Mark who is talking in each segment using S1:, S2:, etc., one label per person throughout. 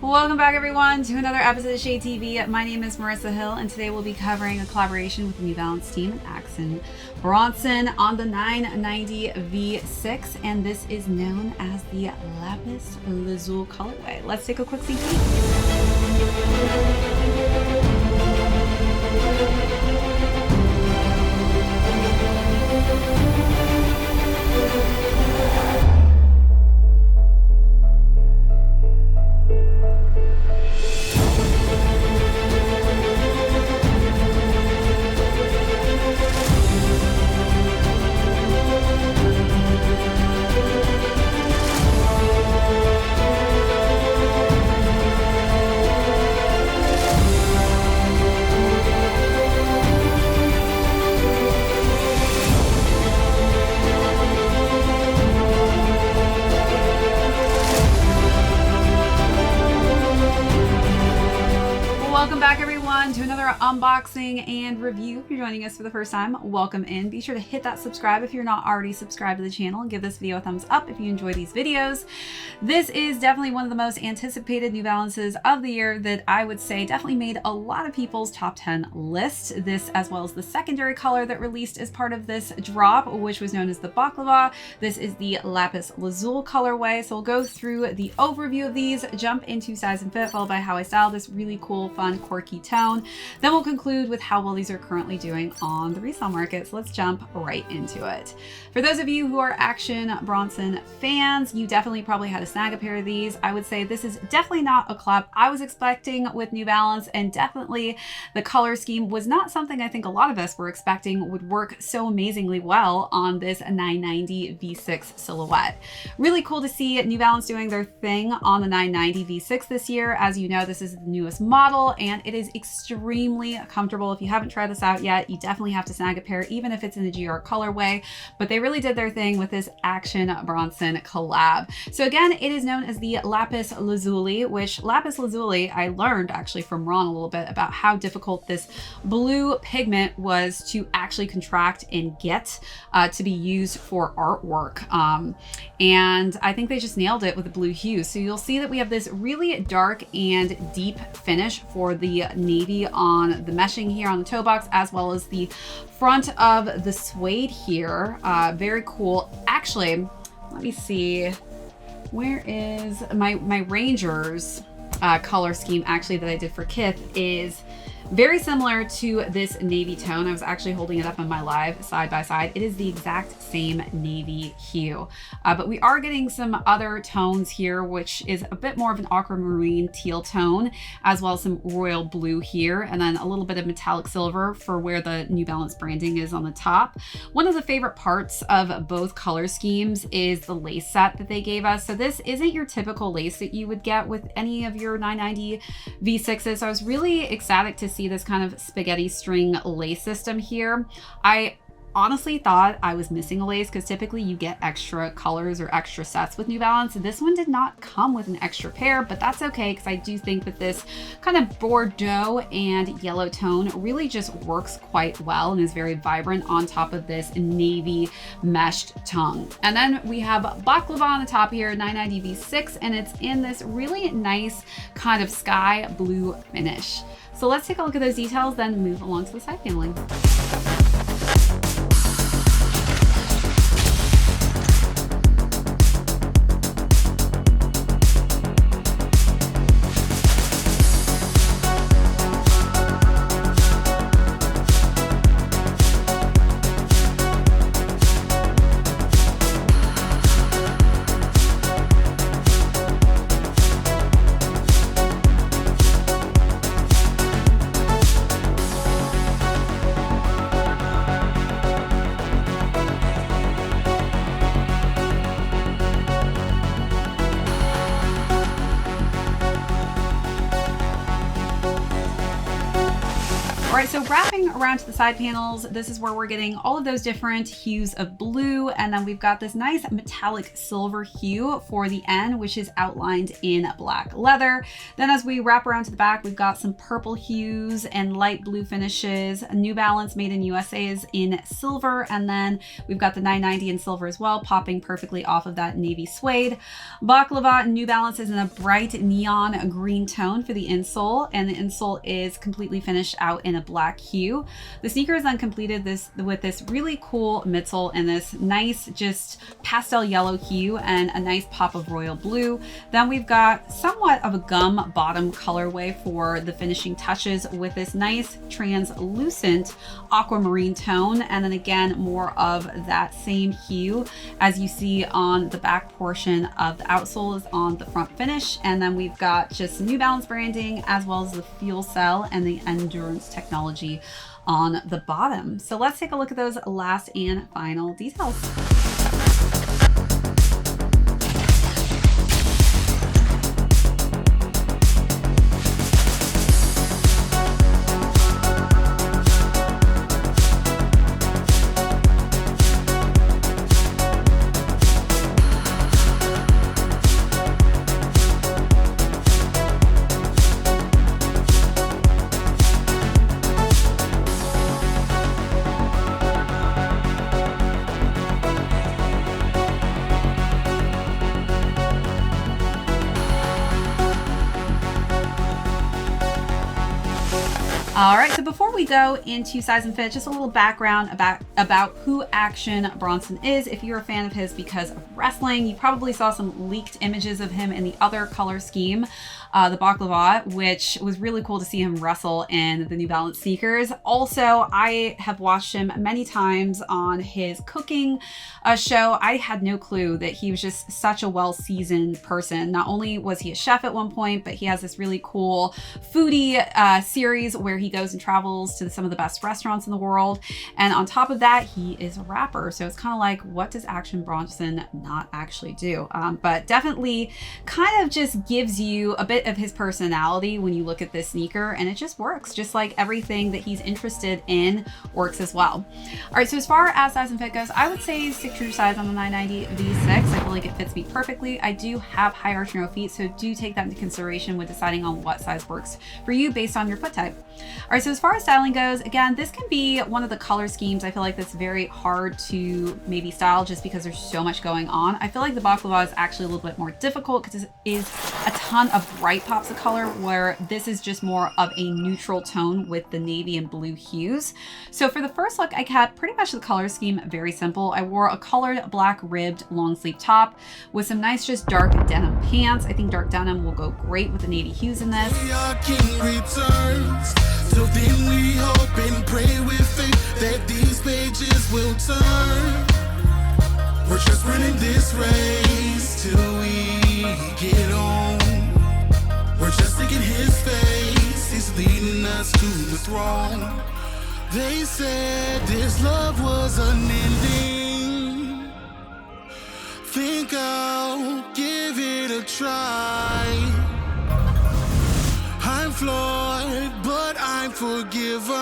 S1: Welcome back, everyone, to another episode of ShadeTV. My name is Marissa Hill, and today we'll be covering a collaboration with the New Balance team and ACTION Bronson on the 990 V6, and this is known as the Lapis Lazuli colorway. Let's take a quick sneak peek. Welcome back, everyone, to another unboxing and review. If you're joining us for the first time, welcome in. Be sure to hit that subscribe if you're not already subscribed to the channel, and give this video a thumbs up if you enjoy these videos. This is definitely one of the most anticipated New Balances of the year that I would say definitely made a lot of people's top 10 list. This, as well as the secondary color that released as part of this drop, which was known as the Baklava. This is the Lapis Lazuli colorway. So we'll go through the overview of these, jump into size and fit, followed by how I style this really cool, fun, quirky tone. Then we'll conclude with how well these are currently doing on the resale market. So let's jump right into it. For those of you who are Action Bronson fans, you definitely probably had to snag a pair of these. I would say this is definitely not a collab I was expecting with New Balance, and definitely the color scheme was not something I think a lot of us were expecting would work so amazingly well on this 990 V6 silhouette. Really cool to see New Balance doing their thing on the 990 V6 this year. As you know, this is the newest model, and it is extremely comfortable. If you haven't tried this out yet, you definitely have to snag a pair, even if it's in the GR colorway. But they really did their thing with this Action Bronson collab. So again, it is known as the Lapis Lazuli, which Lapis Lazuli, I learned actually from Ron a little bit about how difficult this blue pigment was to actually contract and get to be used for artwork. And I think they just nailed it with the blue hue. So you'll see that we have this really dark and deep finish for the navy on the meshing here on the toe box, as well as the front of the suede here. Very cool. Actually, let me see. Where is my Rangers color scheme actually that I did for Kith is very similar to this navy tone. I was actually holding it up in my live side by side. It is the exact same navy hue, but we are getting some other tones here, which is a bit more of an aquamarine teal tone, as well as some royal blue here, and then a little bit of metallic silver for where the New Balance branding is on the top. One of the favorite parts of both color schemes is the lace set that they gave us. So this isn't your typical lace that you would get with any of your 990 V6s. So I was really ecstatic to see this kind of spaghetti string lace system here. I honestly thought I was missing a lace, because typically you get extra colors or extra sets with New Balance. This one did not come with an extra pair, but that's okay, because I do think that this kind of Bordeaux and yellow tone really just works quite well and is very vibrant on top of this navy meshed tongue. And then we have Baklava on the top here, 990 V6, and it's in this really nice kind of sky blue finish. So let's take a look at those details, then move along to the side paneling. All right, so wrapping around to the side panels, this is where we're getting all of those different hues of blue. And then we've got this nice metallic silver hue for the end, which is outlined in black leather. Then as we wrap around to the back, we've got some purple hues and light blue finishes. New Balance made in USA is in silver. And then we've got the 990 in silver as well, popping perfectly off of that navy suede. Baklava New Balance is in a bright neon green tone for the insole. And the insole is completely finished out in a black hue. The sneaker is then completed with this really cool midsole and this nice just pastel yellow hue and a nice pop of royal blue. Then we've got somewhat of a gum bottom colorway for the finishing touches with this nice translucent aquamarine tone, and then again more of that same hue as you see on the back portion of the outsole is on the front finish. And then we've got just New Balance branding as well as the fuel cell and the endurance technology on the bottom. So let's take a look at those last and final details. All right, so before we go into size and fit, just a little background about who Action Bronson is. If you're a fan of his because of wrestling, you probably saw some leaked images of him in the other color scheme, the Baklava, which was really cool to see him wrestle in the New Balance sneakers. Also, I have watched him many times on his cooking show. I had no clue that he was just such a well-seasoned person. Not only was he a chef at one point, but he has this really cool foodie series where he goes and travels to some of the best restaurants in the world. And on top of that, he is a rapper. So it's kind of like, what does Action Bronson not actually do? But definitely kind of just gives you a bit of his personality when you look at this sneaker, and it just works. Just like everything that he's interested in works as well. All right, so as far as size and fit goes, I would say stick to your size on the 990 V6. I feel like it fits me perfectly. I do have high arch narrow feet, so do take that into consideration when deciding on what size works for you based on your foot type. All right, so as far as styling goes, again, this can be one of the color schemes I feel like that's very hard to maybe style just because there's so much going on. I feel like the Baklava is actually a little bit more difficult because it is a ton of bright pops of color, where this is just more of a neutral tone with the navy and blue hues. So for the first look, I kept pretty much the color scheme very simple. I wore a colored black ribbed long sleeve top with some nice just dark denim pants. I think dark denim will go great with the navy hues in this.
S2: So then we hope and pray with faith that these pages will turn. We're just running this race till we get on. We're just taking his face, he's leading us to the throne. They said this love was unending. Think I'll give it a try. I'm flawed, but I'm forgiven.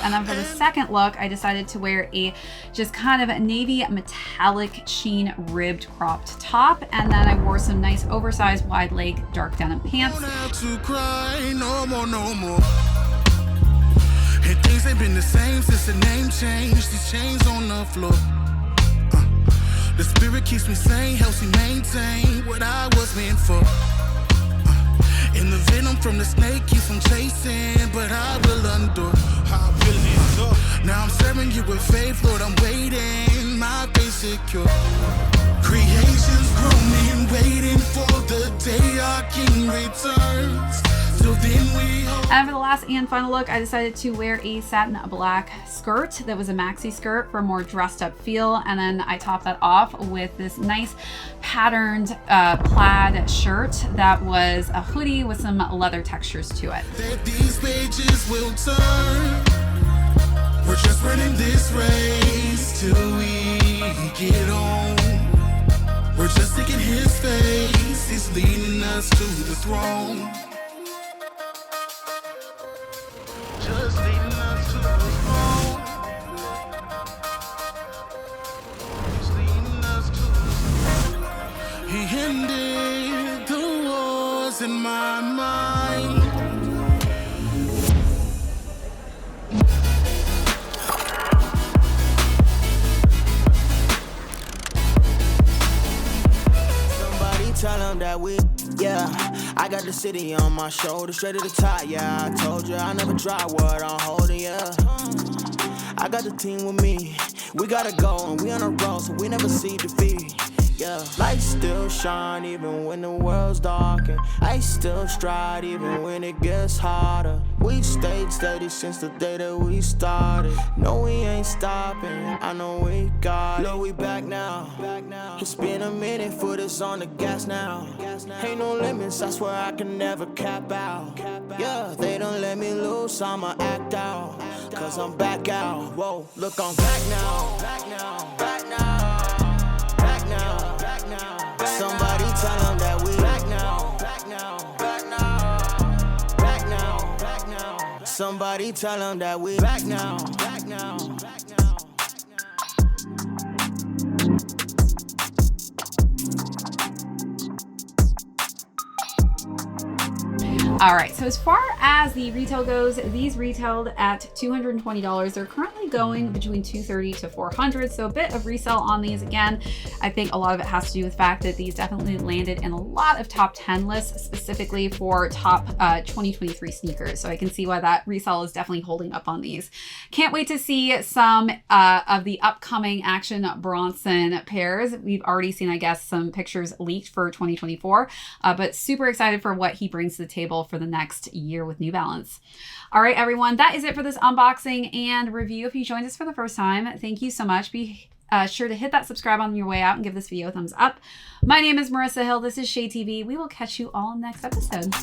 S1: And then for the second look, I decided to wear a just kind of navy metallic sheen ribbed cropped top. And then I wore some nice oversized wide leg dark denim pants.
S2: Don't have to cry, no more, no more. And things ain't been the same since the name changed. These chains on the floor. The spirit keeps me sane, helps me maintain what I was meant for. And the venom from the snake keeps on chasing, but I will endure. Now I'm serving you with faith, Lord, I'm waiting, my faith secure. Creation's groaning, waiting for the day our King returns. So then we hope.
S1: And for the last and final look, I decided to wear a satin black skirt that was a maxi skirt for a more dressed up feel. And then I topped that off with this nice patterned plaid shirt that was a hoodie with some leather textures to it.
S2: That these pages will turn. We're just running this race till we get on. We're just taking his face, he's leading us to the throne. peace in my mind.
S3: Somebody tell them that we, yeah. I got the city on my shoulder, straight to the top, yeah. I told you I never drop what I'm holding, yeah. I got the team with me. We gotta go and we on a roll, so we never see defeat. Yeah, lights still shine even when the world's dark, and I still stride even when it gets harder. We stayed steady since the day that we started. No, we ain't stopping. I know we got it. Look, we back now. It's been a minute, foot is on the gas now. Ain't no limits, I swear I can never cap out. Yeah, they don't let me loose, I'ma act out. Cause I'm back out. Whoa, look, I'm back now. Back now. Back now. Back now. Back now. Somebody tell them that we back now. Back now. Back now. Back now. Back now. Somebody tell them that we back now. Back now. Back now.
S1: All right, so as far as the retail goes, these retailed at $220. They're currently going between $230 to $400, so a bit of resale on these. Again, I think a lot of it has to do with the fact that these definitely landed in a lot of top 10 lists, specifically for top 2023 sneakers. So I can see why that resale is definitely holding up on these. Can't wait to see some of the upcoming Action Bronson pairs. We've already seen, I guess, some pictures leaked for 2024, but super excited for what he brings to the table for the next year with New Balance. All right, everyone, that is it for this unboxing and review. If you joined us for the first time, thank you so much. Be sure to hit that subscribe on your way out and give this video a thumbs up. My name is Marissa Hill. This is ShadeTV. We will catch you all next episode.